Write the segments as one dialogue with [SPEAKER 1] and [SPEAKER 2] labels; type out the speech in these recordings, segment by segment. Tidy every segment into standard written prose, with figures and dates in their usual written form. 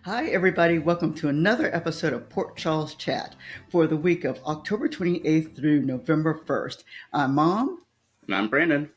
[SPEAKER 1] Hi, everybody. Welcome to another episode of Port Charles Chat for the week of October 28th through November 1st. I'm Mom.
[SPEAKER 2] I'm Brandon.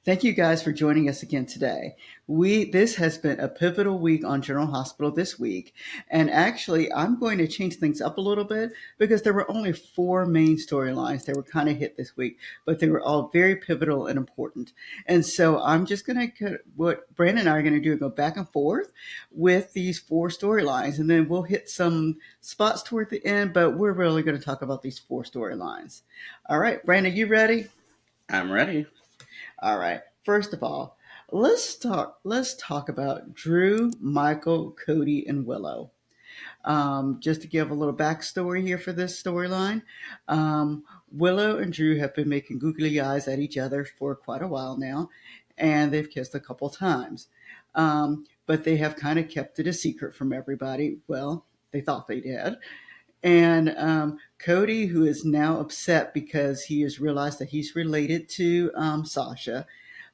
[SPEAKER 1] Thank you guys for joining us again today. This has been a pivotal week on General Hospital this week, and actually I'm going to change things up a little bit because there were only four main storylines that were kind of hit this week, but they were all very pivotal and important. And so I'm just going to what Brandon and I are going to do is go back and forth with these four storylines, and then we'll hit some spots toward the end, but we're really going to talk about these four storylines. All right, Brandon, you ready?
[SPEAKER 2] I'm ready.
[SPEAKER 1] All right. First of all, let's talk about Drew, Michael, Cody, and Willow. Just to give a little backstory here for this storyline, Willow and Drew have been making googly eyes at each other for quite a while now, and they've kissed a couple times. But they have kind of kept it a secret from everybody. Well, they thought they did. And Cody, who is now upset because he has realized that he's related to Sasha,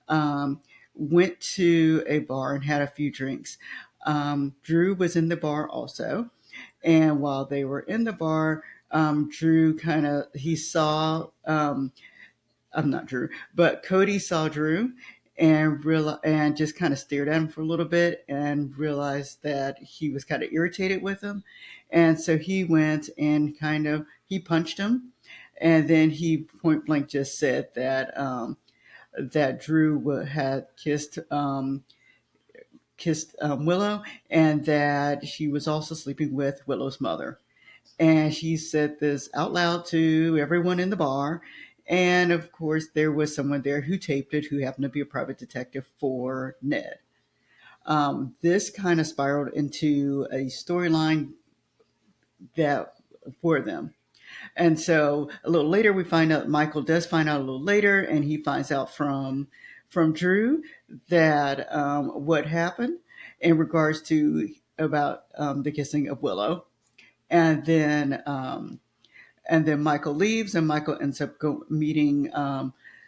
[SPEAKER 1] um, went to a bar and had a few drinks. Drew was in the bar also. And while they were in the bar, Drew he saw, I'm not Drew, but Cody saw Drew and just kind of stared at him for a little bit and realized that he was kind of irritated with him. And so he went and he punched him. And then he point blank just said that Drew had kissed Willow, and that she was also sleeping with Willow's mother. And she said this out loud to everyone in the bar. And of course, there was someone there who taped it, who happened to be a private detective for Ned. This kind of spiraled into a storyline that for them. And so a little later, we find out Michael does find out a little later, and he finds out from Drew that what happened in regards to about the kissing of Willow, and then Michael leaves, and Michael ends up meeting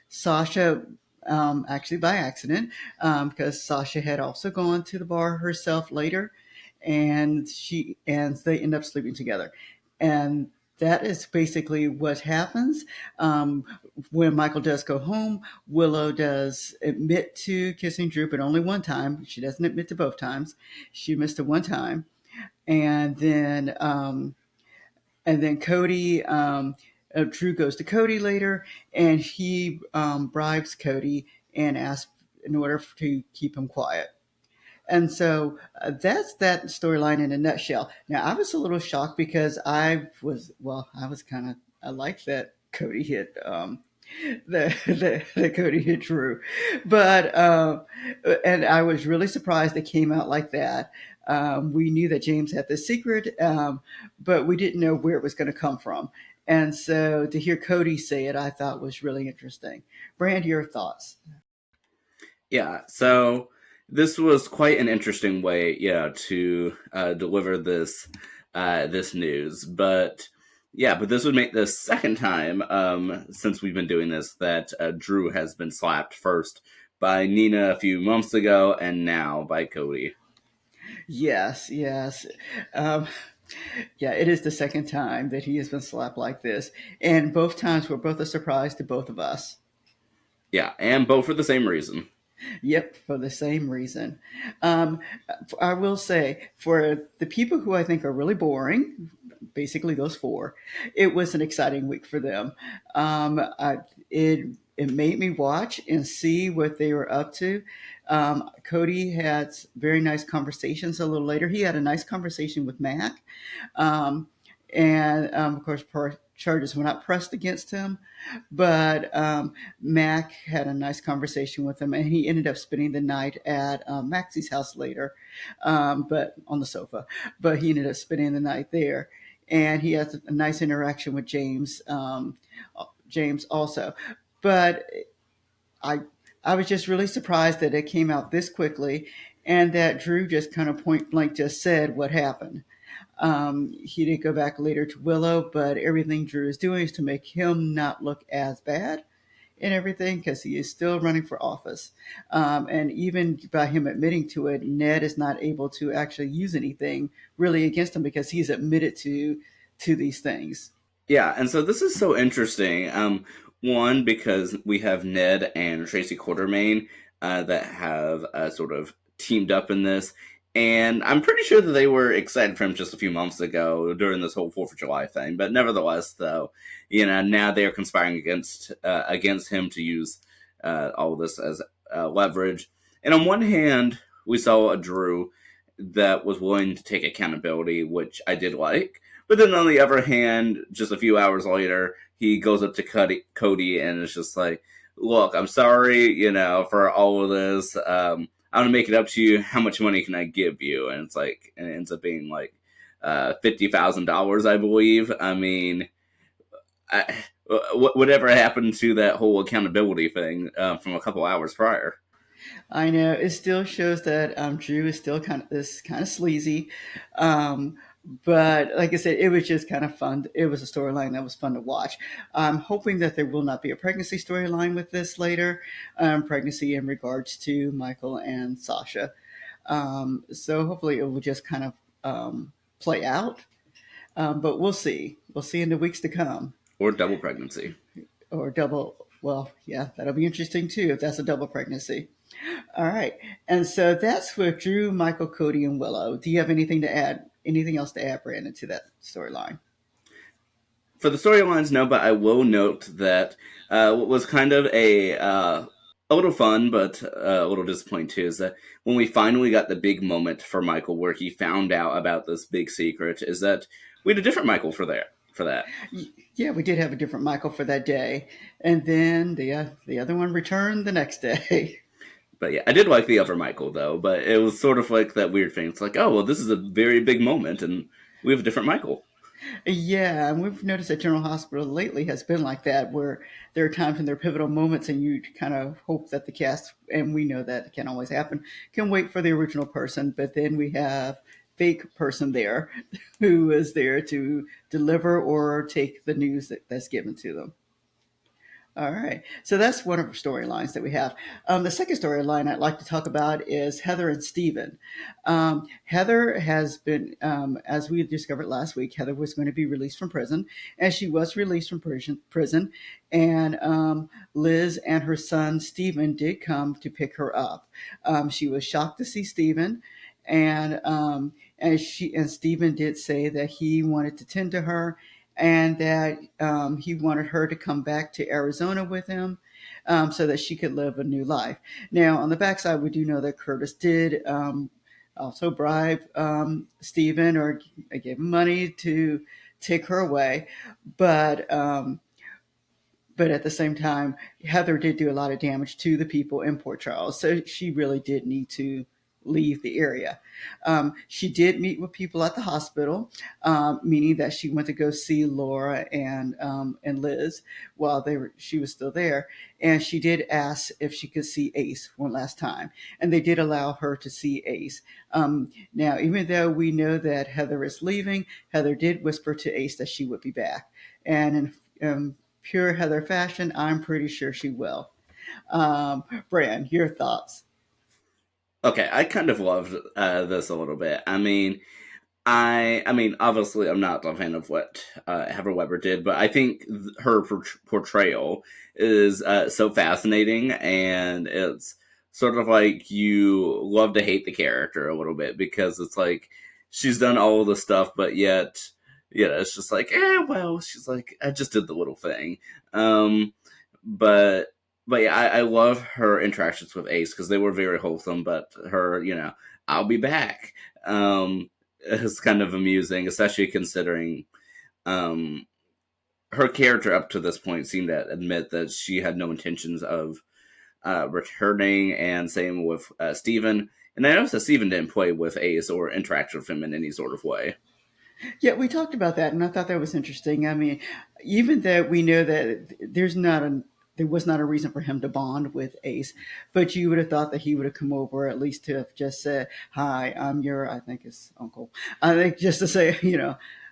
[SPEAKER 1] Sasha. Actually, by accident, because Sasha had also gone to the bar herself later, and they end up sleeping together, and that is basically what happens. When Michael does go home, Willow does admit to kissing Drew, but only one time. She doesn't admit to both times. She missed it one time, and then Cody. Drew goes to Cody later, and he bribes Cody and asks in order to keep him quiet. And so that's that storyline in a nutshell. Now, I was a little shocked because I liked that Cody hit the Cody hit Drew, but and I was really surprised it came out like that. We knew that James had the secret, but we didn't know where it was going to come from. And so to hear Cody say it, I thought was really interesting. Brand, your thoughts?
[SPEAKER 2] Yeah, so this was quite an interesting way, to deliver this news. But this would make the second time since we've been doing this that Drew has been slapped, first by Nina a few months ago, and now by Cody.
[SPEAKER 1] Yes, yes. Um, yeah, it is the second time that he has been slapped like this. And both times were both a surprise to both of us.
[SPEAKER 2] Yeah, and both for the same reason.
[SPEAKER 1] Yep, for the same reason. Um, I will say, for the people who I think are really boring, basically those four, it was an exciting week for them. It made me watch and see what they were up to. Cody had very nice conversations a little later. He had a nice conversation with Mac, um, and of course, charges were not pressed against him, but Mac had a nice conversation with him, and he ended up spending the night at Maxie's house later, but on the sofa. But he ended up spending the night there, and he has a nice interaction with James. James also, but I I was just really surprised that it came out this quickly, and that Drew just kind of point blank just said what happened. He did go back later to Willow, but everything Drew is doing is to make him not look as bad. and everything because he is still running for office. And even by him admitting to it, Ned is not able to actually use anything really against him because he's admitted to these things.
[SPEAKER 2] Yeah, and so this is so interesting. One, because we have Ned and Tracy Quartermain that have sort of teamed up in this, and I'm pretty sure that they were excited for him just a few months ago during this whole Fourth of July thing. But nevertheless, though, now they are conspiring against him to use all of this as leverage. And on one hand, we saw a Drew that was willing to take accountability, which I did like. But then on the other hand, just a few hours later, he goes up to Cody and is just like, "Look, I'm sorry, for all of this. I'm gonna make it up to you. How much money can I give you?" And and it ends up being like $50,000, I believe. I mean, whatever happened to that whole accountability thing from a couple hours prior?
[SPEAKER 1] I know it still shows that Drew is still kind of sleazy, um, but like I said, it was just kind of fun. It was a storyline that was fun to watch. I'm hoping that there will not be a pregnancy storyline with this later, pregnancy in regards to Michael and Sasha. So hopefully it will just kind of play out, but we'll see. We'll see in the weeks to come,
[SPEAKER 2] Or double pregnancy?
[SPEAKER 1] or double. Well, yeah, that'll be interesting too if that's a double pregnancy. All right. And so that's with Drew, Michael, Cody, and Willow. Do you have anything to add? Anything else to add, Brandon, to that storyline?
[SPEAKER 2] For the storylines, no, but I will note that what was kind of a little fun, but a little disappointing too, is that when we finally got the big moment for Michael, where he found out about this big secret, is that we had a different Michael for that.
[SPEAKER 1] Yeah, we did have a different Michael for that day, and then the other one returned the next day.
[SPEAKER 2] But yeah, I did like the other Michael though. But it was sort of like that weird thing. It's like, oh well, this is a very big moment, and we have a different Michael.
[SPEAKER 1] Yeah, and we've noticed that General Hospital lately has been like that, where there are times when there are pivotal moments, and you kind of hope that the cast, and we know that it can't always happen, can wait for the original person, but then we have fake person there who is there to deliver or take the news that's given to them. All right. So that's one of our storylines that we have. The second storyline I'd like to talk about is Heather and Steven. Heather has been, as we discovered last week, Heather was going to be released from prison, and she was released from prison. And Liz and her son Steven did come to pick her up. She was shocked to see Steven, and Steven did say that he wanted to tend to her and that he wanted her to come back to Arizona with him so that she could live a new life. Now, on the backside, we do know that Curtis did also bribe Stephen or gave him money to take her away, but but at the same time, Heather did do a lot of damage to the people in Port Charles, so she really did need to leave the area. She did meet with people at the hospital, meaning that she went to go see Laura and Liz while she was still there, and she did ask if she could see Ace one last time, and they did allow her to see Ace. Now, even though we know that Heather is leaving, Heather did whisper to Ace that she would be back, and pure Heather fashion, I'm pretty sure she will. Bran, your thoughts?
[SPEAKER 2] Okay, I kind of loved this a little bit. I mean, obviously, I'm not a fan of what Heather Weber did, but I think her portrayal is so fascinating, and it's sort of like you love to hate the character a little bit because it's like she's done all of the stuff, but yet, it's just like, well, she's like, I just did the little thing. Um, but but yeah, I love her interactions with Ace because they were very wholesome. But her, I'll be back. Is kind of amusing, especially considering um, her character up to this point seemed to admit that she had no intentions of returning, and same with Steven. And I noticed that Steven didn't play with Ace or interact with him in any sort of way.
[SPEAKER 1] Yeah, we talked about that, and I thought that was interesting. I mean, even though we know that there was not a reason for him to bond with Ace, but you would have thought that he would have come over at least to have just said, "Hi, I'm your," I think his uncle. I think just to say,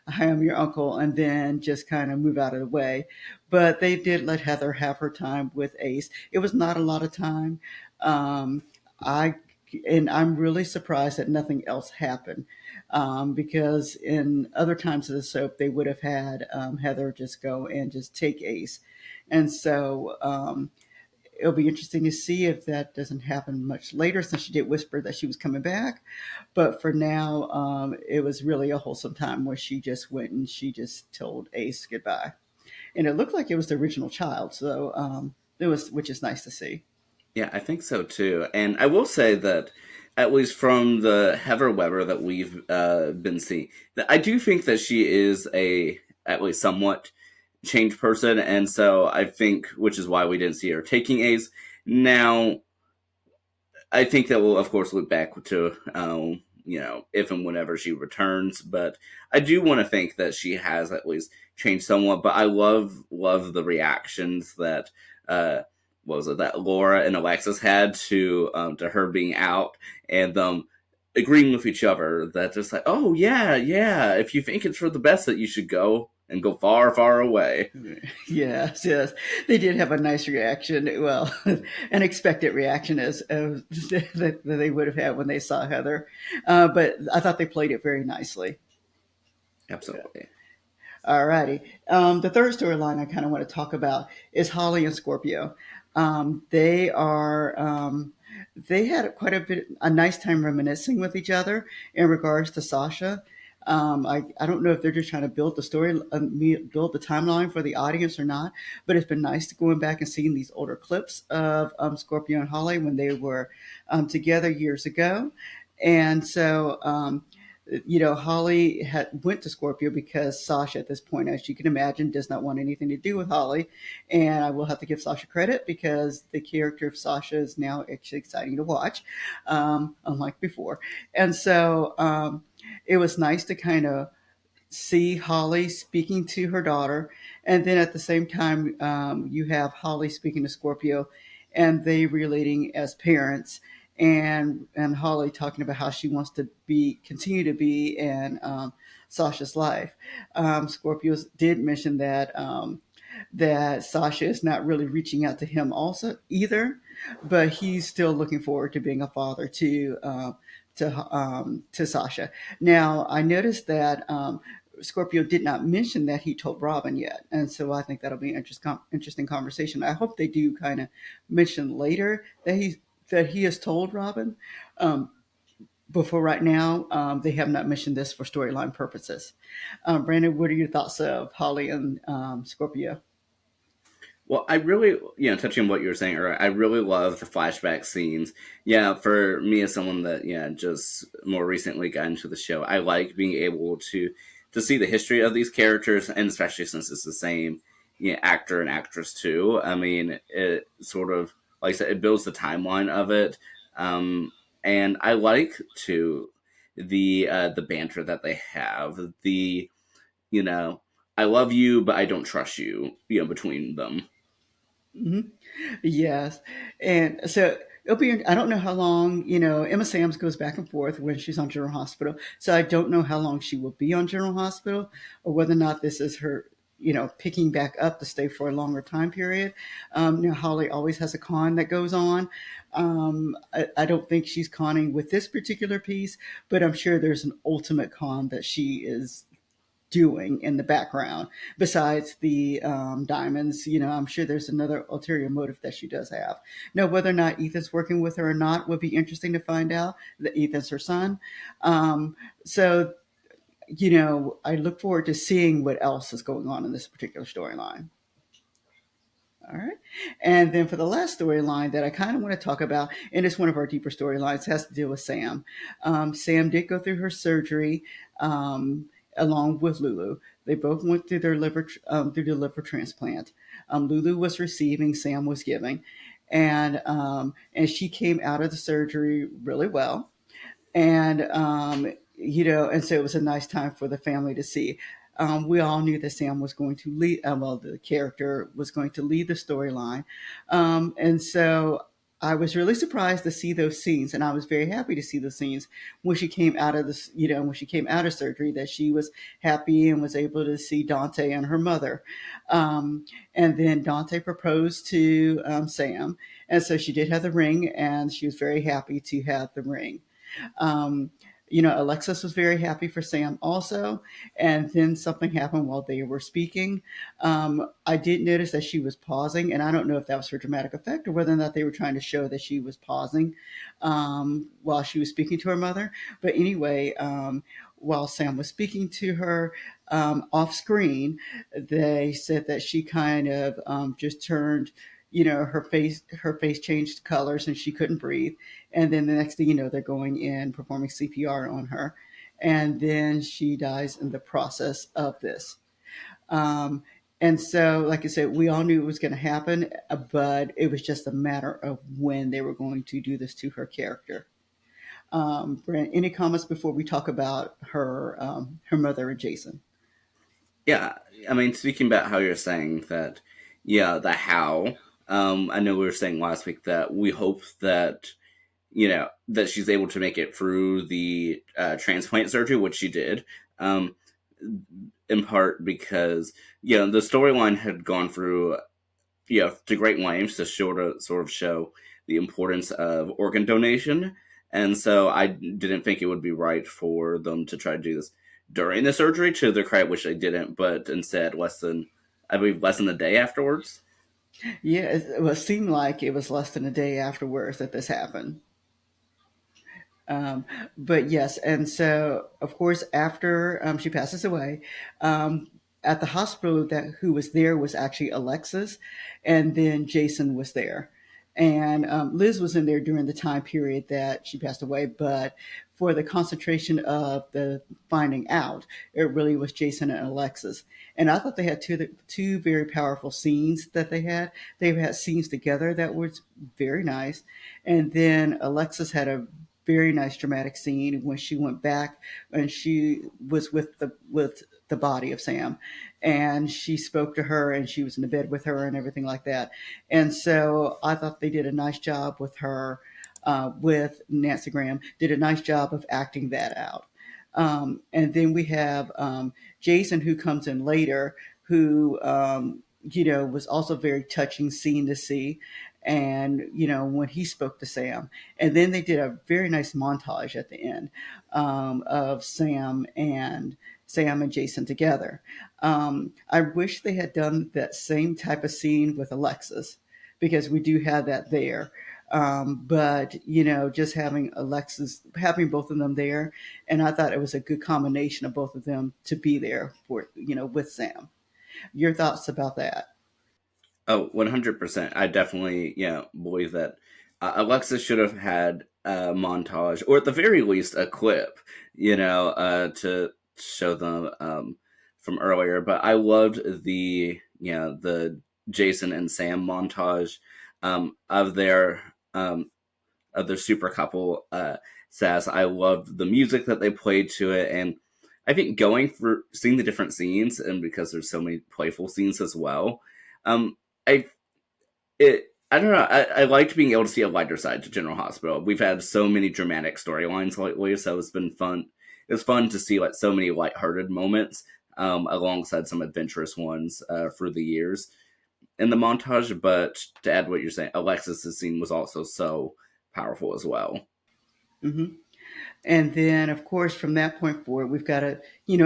[SPEAKER 1] I am your uncle, and then just kind of move out of the way. But they did let Heather have her time with Ace. It was not a lot of time. Um, I and I'm really surprised that nothing else happened, because in other times of the soap they would have had Heather just go and just take Ace, and so it'll be interesting to see if that doesn't happen much later, since she did whisper that she was coming back. But for now, it was really a wholesome time where she just went and she just told Ace goodbye, and it looked like it was the original child. So it was, which is nice to see.
[SPEAKER 2] Yeah, I think so too. And I will say that, at least from the Heather Weber that we've been seeing, that I do think that she is a at least somewhat changed person, and so I think, which is why we didn't see her taking A's. Now, I think that we'll of course look back to if and whenever she returns, but I do want to think that she has at least changed somewhat. But I love the reactions that what was it that Laura and Alexis had to her being out, and them agreeing with each other that just like, oh yeah, yeah, if you think it's for the best, that you should go and go far far away.
[SPEAKER 1] Yes, yes, they did have a nice reaction. Well, an expected reaction as that they would have had when they saw Heather, but I thought they played it very nicely.
[SPEAKER 2] Absolutely.
[SPEAKER 1] Alrighty. The third storyline I kind of want to talk about is Holly and Scorpio. They are they had quite a nice time reminiscing with each other in regards to Sasha. I don't know if they're just trying to build the story, build the timeline for the audience or not, but it's been nice to going back and seeing these older clips of Scorpio and Holly when they were together years ago. And so Holly had went to Scorpio because Sasha, at this point, as you can imagine, does not want anything to do with Holly. And I will have to give Sasha credit because the character of Sasha is now actually exciting to watch, unlike before. And so it was nice to kind of see Holly speaking to her daughter, and then at the same time, you have Holly speaking to Scorpio, and they relating as parents, and Holly talking about how she wants to be continue to be in Sasha's life. Scorpio did mention that Sasha is not really reaching out to him also either, but he's still looking forward to being a father to Sasha. Now I noticed that Scorpio did not mention that he told Robin yet, and so I think that'll be an interesting conversation. I hope they do kind of mention later that he has told Robin. Um, but for right now, they have not mentioned this for storyline purposes. Brandon, what are your thoughts of Holly and Scorpio?
[SPEAKER 2] Well, I really, touching on what you were saying earlier, I really love the flashback scenes. Yeah, for me as someone that, just more recently got into the show, I like being able to see the history of these characters, and especially since it's the same, actor and actress too. I mean, it sort of, like I said, it builds the timeline of it, and I like to the banter that they have. You know, I love you, but I don't trust you. Between them.
[SPEAKER 1] Mhm. Yes. And so it'll be, I don't know how long, Emma Sams goes back and forth when she's on General Hospital. So I don't know how long she will be on General Hospital, or whether or not this is her, picking back up to stay for a longer time period. Holly always has a con that goes on. I don't think she's conning with this particular piece, but I'm sure there's an ultimate con that she is doing in the background besides the diamonds. I'm sure there's another ulterior motive that she does have. Now, whether or not Ethan's working with her or not would be interesting to find out. That Ethan's her son. So, I look forward to seeing what else is going on in this particular storyline. All right. And then for the last storyline that I kind of want to talk about, and it's one of our deeper storylines, has to deal with Sam. Sam did go through her surgery along with Lulu. They both went through their through the liver transplant. Lulu was receiving, Sam was giving, and she came out of the surgery really well, and so it was a nice time for the family to see. We all knew that Sam was going to lead. The character was going to lead the storyline, and so I was really surprised to see those scenes, and I was very happy to see those scenes when she came out of this, when she came out of surgery, that she was happy and was able to see Dante and her mother. Um, and then Dante proposed to Sam, and so she did have the ring, and she was very happy to have the ring. Um, Alexis was very happy for Sam also. And then something happened while they were speaking. I did notice that she was pausing, and I don't know if that was for dramatic effect or whether or not they were trying to show that she was pausing while she was speaking to her mother. But anyway, while Sam was speaking to her off screen, they said that she kind of just turned, her face changed colors and she couldn't breathe. And then the next thing you know, they're going in performing CPR on her, and then she dies in the process of this. Um, and so, like I said, we all knew it was going to happen, but it was just a matter of when they were going to do this to her character. Brent, any comments before we talk about her mother and Jason?
[SPEAKER 2] Yeah, I mean, speaking about how you're saying that, yeah, the how. I know we were saying last week that we hope that that she's able to make it through the transplant surgery, which she did. Um, in part because the storyline had gone through to great lengths to sort of show the importance of organ donation, and so I didn't think it would be right for them to try to do this during the surgery. To their credit, which they didn't, but instead I believe less than a day afterwards.
[SPEAKER 1] Yeah, it seemed like it was less than a day afterwards that this happened. Um, but yes, and so of course after she passes away, um, at the hospital, that who was there was actually Alexis, and then Jason was there, and Liz was in there during the time period that she passed away. But for the concentration of the finding out, it really was Jason and Alexis. And I thought they had two very powerful scenes that they had. They had scenes together that was very nice, and then Alexis had a very nice dramatic scene when she went back and she was with the body of Sam, and she spoke to her and she was in the bed with her and everything like that. And so I thought they did a nice job with her, with Nancy Graham did a nice job of acting that out. And then we have Jason, who comes in later, who was also very touching scene to see. And when he spoke to Sam, and then they did a very nice montage at the end of Sam and Jason together. I wish they had done that same type of scene with Alexis, because we do have that there. But just having both of them there, and I thought it was a good combination of both of them to be there for with Sam. Your thoughts about that?
[SPEAKER 2] Oh, 100%. I definitely, believe that Alexa should have had a montage, or at the very least, a clip, to show them from earlier. But I loved the Jason and Sam montage of their super couple sass. I loved the music that they played to it, and I think going for seeing the different scenes, and because there's so many playful scenes as well. Um, I I don't know. I liked being able to see a lighter side to General Hospital. We've had so many dramatic storylines lately, so it's been fun. It's fun to see like so many lighthearted moments alongside some adventurous ones through the years in the montage. But to add what you're saying, Alexis's scene was also so powerful as well.
[SPEAKER 1] Hmm. And then, of course, from that point forward, we've got to,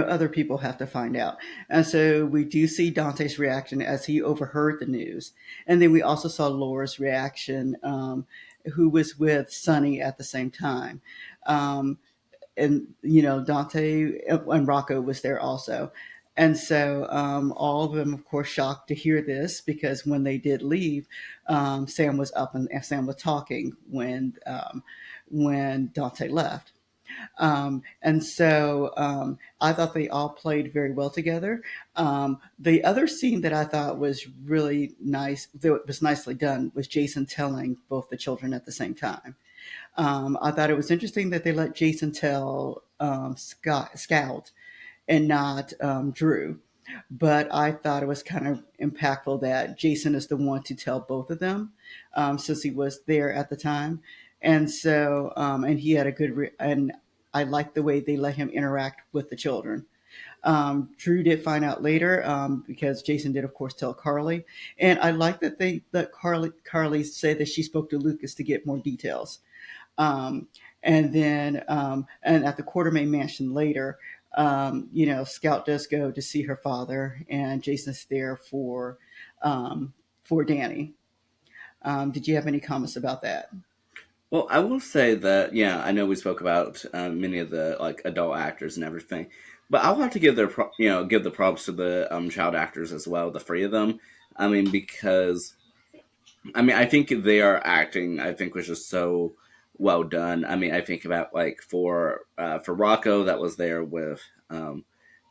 [SPEAKER 1] other people have to find out. And so we do see Dante's reaction as he overheard the news. And then we also saw Laura's reaction, who was with Sonny at the same time. Um, and, Dante and Rocco was there also. And so all of them, of course, shocked to hear this, because when they did leave, Sam was up and Sam was talking when Dante left. And so I thought they all played very well together. The other scene that I thought was really nice, though it was nicely done, was Jason telling both the children at the same time. I thought it was interesting that they let Jason tell Scout and not Drew. But I thought it was kind of impactful that Jason is the one to tell both of them, since he was there at the time, and so and he had a and I liked the way they let him interact with the children. Drew did find out later, because Jason did, of course, tell Carly, and I like that they that Carly said that she spoke to Lucas to get more details. Um, and then and at the Quartermain Mansion later, Scout does go to see her father, and Jason's there for Danny. Did you have any comments about that?
[SPEAKER 2] Well, I will say that yeah, I know we spoke about many of the like adult actors and everything, but I'll have to give give the props to the child actors as well, the three of them. I mean, because I think they are acting. I think was just so well done. I mean, I think about like for Rocco that was there with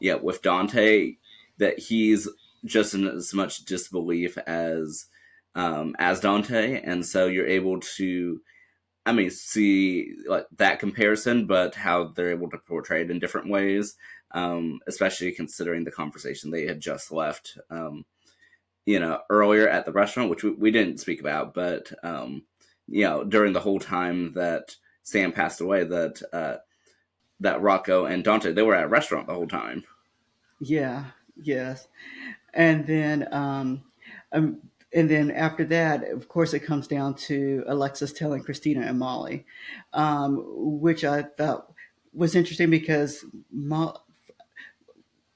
[SPEAKER 2] with Dante, that he's just in as much disbelief as Dante, and so you're able to see like that comparison, but how they're able to portray it in different ways. Especially considering the conversation they had just left. Earlier at the restaurant, which we didn't speak about, but during the whole time that Sam passed away, that Rocco and Dante they were at a restaurant the whole time.
[SPEAKER 1] Yeah, yes. And then um, and then after that, of course, it comes down to Alexis telling Christina and Molly, which I thought was interesting because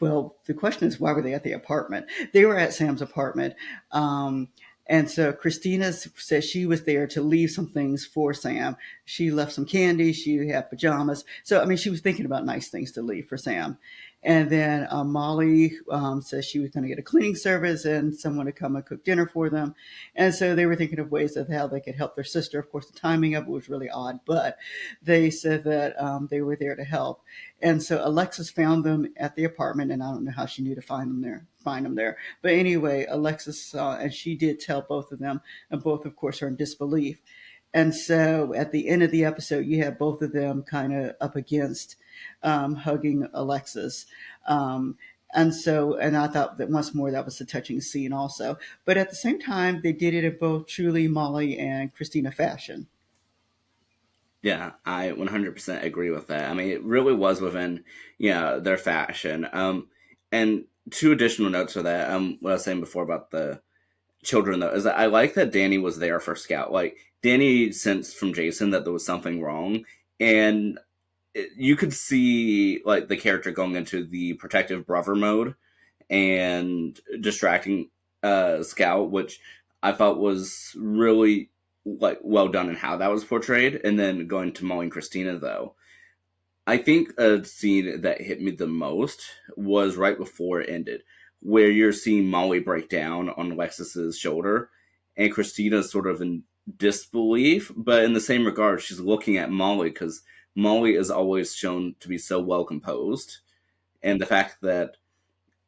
[SPEAKER 1] well, the question is, why were they at the apartment? They were at Sam's apartment. And so Christina says she was there to leave some things for Sam. She left some candy. She had pajamas. So, I mean, she was thinking about nice things to leave for Sam. And then Molly says she was going to get a cleaning service and someone to come and cook dinner for them. And so they were thinking of ways of how they could help their sister. Of course, the timing of it was really odd, but they said that they were there to help. And so Alexis found them at the apartment, and I don't know how she knew to find them there. But anyway, Alexis saw, and she did tell both of them, and both, of course, are in disbelief. And so at the end of the episode, you have both of them kind of up against hugging Alexis. And I thought that once more that was a touching scene also. But at the same time, they did it in both truly Molly and Christina fashion.
[SPEAKER 2] Yeah, I 100% agree with that. I mean, it really was within their fashion. And two additional notes for that. What I was saying before about the children though is that I like that Danny was there for Scout. Like Danny sensed from Jason that there was something wrong, and you could see like the character going into the protective brother mode and distracting Scout, which I thought was really like well done in how that was portrayed. And then going to Molly and Christina though, I think a scene that hit me the most was right before it ended, where you're seeing Molly break down on Alexis's shoulder, and Christina's sort of in disbelief, but in the same regard, she's looking at Molly because Molly is always shown to be so well composed, and the fact that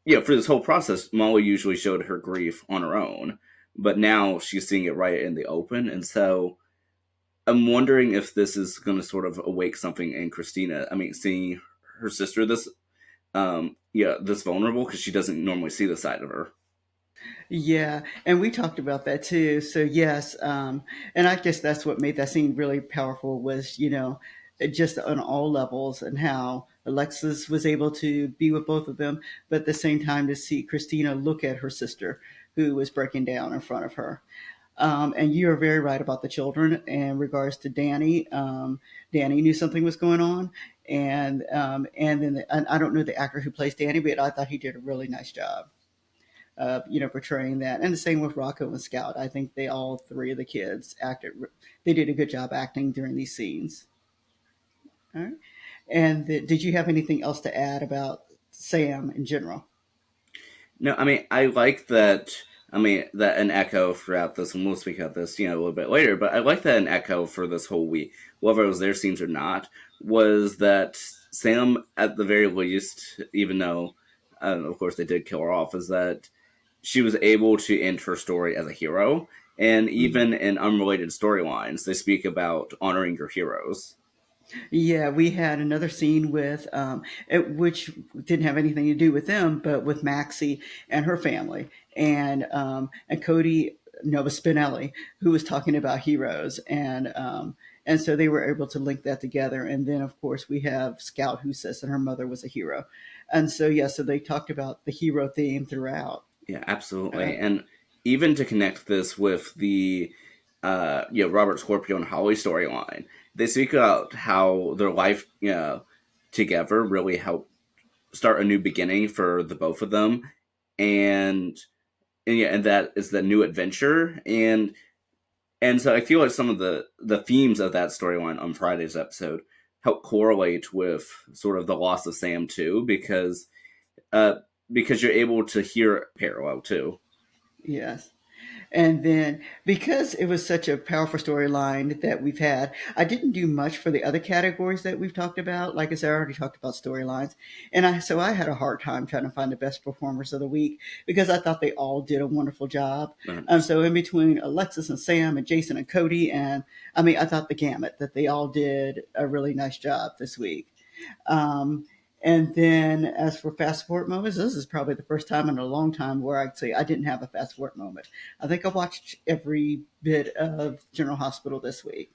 [SPEAKER 2] for this whole process, Molly usually showed her grief on her own, but now she's seeing it right in the open, and so I'm wondering if this is going to sort of awake something in Christina. I mean, seeing her sister this vulnerable because she doesn't normally see the side of her.
[SPEAKER 1] Yeah, and we talked about that too. So yes, and I guess that's what made that scene really powerful was just on all levels and how Alexis was able to be with both of them, but at the same time to see Christina look at her sister who was breaking down in front of her. And you are very right about the children in regards to Danny. Danny knew something was going on, and I don't know the actor who plays Danny, but I thought he did a really nice job portraying that. And the same with Rocco and Scout. I think they all three of the kids acted. They did a good job acting during these scenes. All right. And did you have anything else to add about Sam in general?
[SPEAKER 2] No, I mean, I like that. I mean, that an echo throughout this, and we'll speak about this, a little bit later. But I like that an echo for this whole week, whether it was their scenes or not, was that Sam, at the very least, even though, of course, they did kill her off, is that she was able to end her story as a hero. And
[SPEAKER 1] Mm-hmm.
[SPEAKER 2] even in unrelated storylines, they speak about honoring your heroes.
[SPEAKER 1] Yeah, we had another scene with, which didn't have anything to do with them, but with Maxie and her family, and Cody Nova Spinelli, who was talking about heroes, and so they were able to link that together. And then, of course, we have Scout, who says that her mother was a hero, and so yeah, so they talked about the hero theme throughout.
[SPEAKER 2] Yeah, absolutely.
[SPEAKER 1] Uh,
[SPEAKER 2] And even to connect this with the Robert Scorpio and Holly storyline, they speak about how their life together really helped start a new beginning for the both of them, and and that is the new adventure. And so I feel like some of the themes of that storyline on Friday's episode help correlate with sort of the loss of Sam too, uh because you're able to hear parallel too.
[SPEAKER 1] yes. And then, because it was such a powerful storyline that we've had, I didn't do much for the other categories that we've talked about. Like I said, I already talked about storylines, and I had a hard time trying to find the best performers of the week because I thought they all did a wonderful job. So in between Alexis and Sam and Jason and Cody, and I mean, I thought the gamut that they all did a really nice job this week. Um, and then as for fast forward moments, this is probably the first time in a long time where I'd say I didn't have a fast forward moment. I think I watched every bit of General Hospital this week.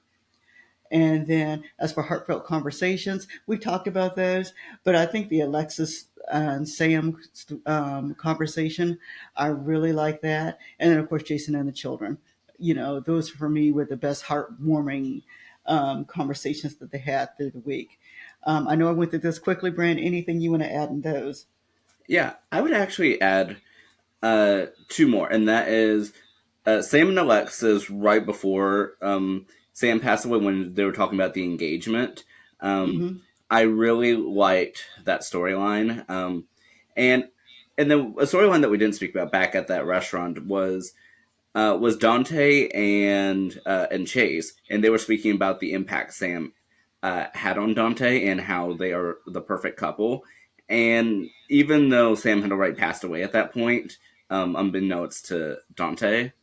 [SPEAKER 1] And then as for heartfelt conversations, we talked about those, but I think the Alexis and Sam conversation, I really like that. And then of course Jason and the children. You know, those for me were the best heartwarming conversations that they had through the week. I know I went through this quickly, Brand. Anything you want to add in those?
[SPEAKER 2] Yeah, I would actually add two more, and that is Sam and Alexis right before Sam passed away when they were talking about the engagement. Um,
[SPEAKER 1] Mm-hmm.
[SPEAKER 2] I really liked that storyline, and and then a storyline that we didn't speak about back at that restaurant was Dante and Chase, and they were speaking about the impact Sam had on Dante and how they are the perfect couple. And even though Sam had already passed away at that point, unbeknownst to Dante,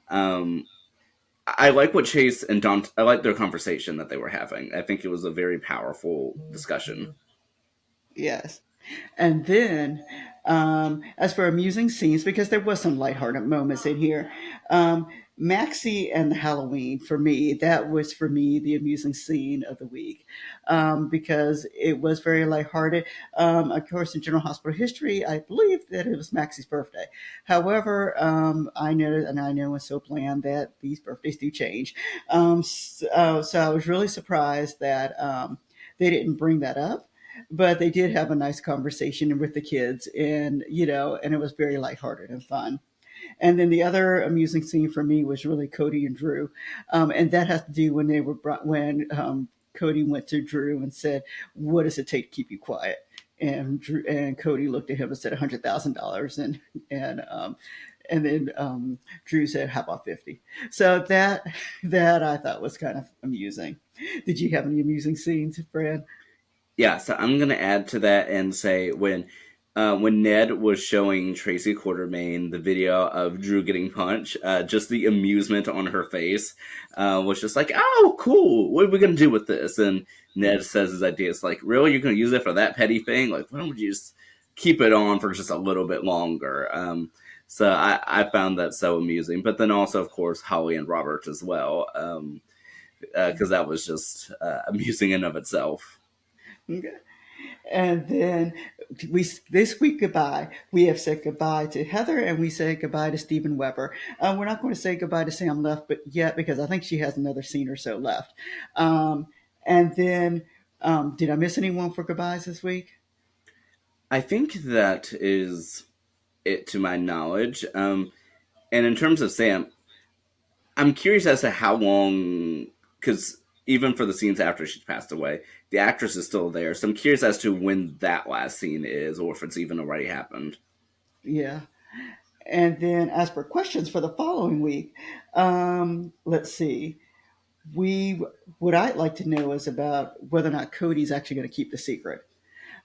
[SPEAKER 2] um, I like what Chase and Dante. I like their conversation that they were having. I think it was a very powerful discussion.
[SPEAKER 1] Yes. And then, as for amusing scenes, because there was some lighthearted moments in here, Maxie and Halloween for me, that was for me the amusing scene of the week, because it was very lighthearted. Of course, in General Hospital history, I believe that it was Maxie's birthday. However, I know, and I know in Soapland that these birthdays do change. So I was really surprised that they didn't bring that up, but they did have a nice conversation with the kids, and and it was very lighthearted and fun. And then the other amusing scene for me was really Cody and Drew, and that has to do when they were brought when Cody went to Drew and said, "What does it take to keep you quiet?" And Cody looked at him and said $100,000, and then Drew said, "How about 50?" So that I thought was kind of amusing. Did you have any amusing scenes, Fran?
[SPEAKER 2] Yeah, so I'm gonna add to that and say when Ned was showing Tracy Quartermain the video of Drew getting punched, just the amusement on her face was just like, "Oh, cool! What are we gonna do with this?" And Ned says his idea is like, "Really, you're gonna use it for that petty thing? Like, why don't you just keep it on for just a little bit longer?" So I found that so amusing, but then also, of course, Holly and Robert as well, because that was just amusing in of itself.
[SPEAKER 1] Okay. And then we this week goodbye. We have said goodbye to Heather, and we said goodbye to Stephen Weber. We're not going to say goodbye to Sam left, but yet because I think she has another scene or so left. And then, did I miss anyone for goodbyes this week?
[SPEAKER 2] I think that is it to my knowledge. And in terms of Sam, I'm curious as to how long, because even for the scenes after she's passed away, the actress is still there. So I'm curious as to when that last scene is, or if it's even already happened.
[SPEAKER 1] Yeah. And then, as for questions for the following week, let's see. We What I'd like to know is about whether or not Cody's actually going to keep the secret.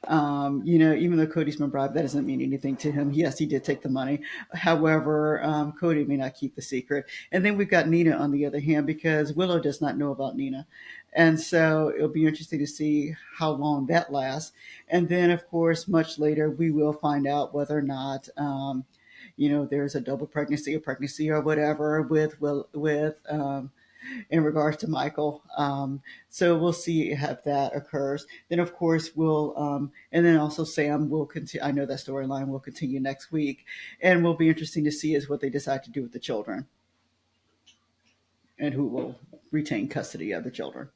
[SPEAKER 1] Even though Cody's been bribed, that doesn't mean anything to him. Yes, he did take the money. However, Cody may not keep the secret. And then we've got Nina on the other hand, because Willow does not know about Nina. And so it'll be interesting to see how long that lasts. And then, of course, much later, we will find out whether or not, there's a double pregnancy, a pregnancy, or whatever with in regards to Michael. So we'll see if that occurs. Then, of course, and then also Sam will continue. I know that storyline will continue next week, and will be interesting to see is what they decide to do with the children and who will retain custody of the children.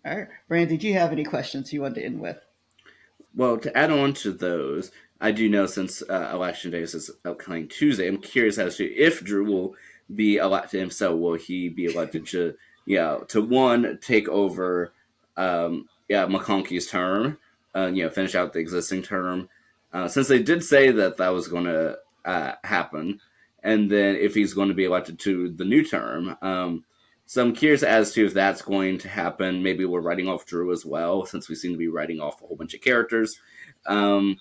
[SPEAKER 1] All right, Brandy, do you have any questions you want to end with?
[SPEAKER 2] Well, to add on to those, I do know since election day is upcoming Tuesday, I'm curious as to if Drew will be elected. If so, will he be elected to, to one, take over, McConkey's term, finish out the existing term, since they did say that that was going to happen, and then if he's going to be elected to the new term. So I'm curious as to if that's going to happen. Maybe we're writing off Drew as well, since we seem to be writing off a whole bunch of characters. Um,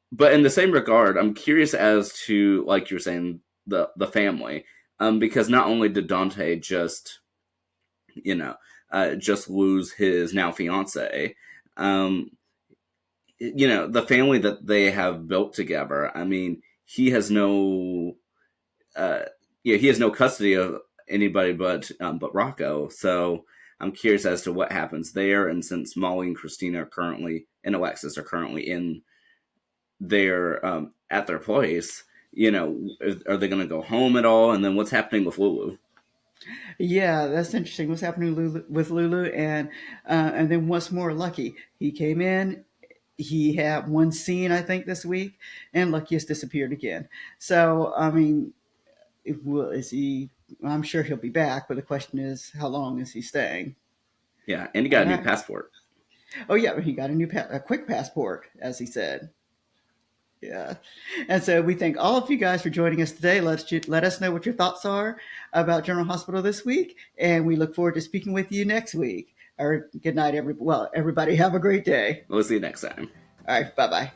[SPEAKER 2] but in the same regard, I'm curious as to, like you were saying, the family, because not only did Dante you know, just lose his now fiance, um, the family that they have built together. I mean, he has no uh, he has no custody of anybody but Rocco. So I'm curious as to what happens there. And since Molly and Christina are currently and Alexis are currently in their at their place, are they going to go home at all? And then what's happening with Lulu?
[SPEAKER 1] Yeah, that's interesting. What's happening with Lulu, and then what's more, Lucky? He came in. He had one scene, I think, this week, and Lucky has disappeared again. So, I mean, is he? I'm sure he'll be back, but the question is, how long is he staying?
[SPEAKER 2] Yeah, and he
[SPEAKER 1] All
[SPEAKER 2] got a new
[SPEAKER 1] right.
[SPEAKER 2] passport.
[SPEAKER 1] Oh yeah, he got a quick passport, as he said. Yeah. And so we thank all of you guys for joining us today. Let us know what your thoughts are about General Hospital this week, and we look forward to speaking with you next week. Or good night, everybody. Have a great day.
[SPEAKER 2] We'll see you next time.
[SPEAKER 1] All right. Bye bye.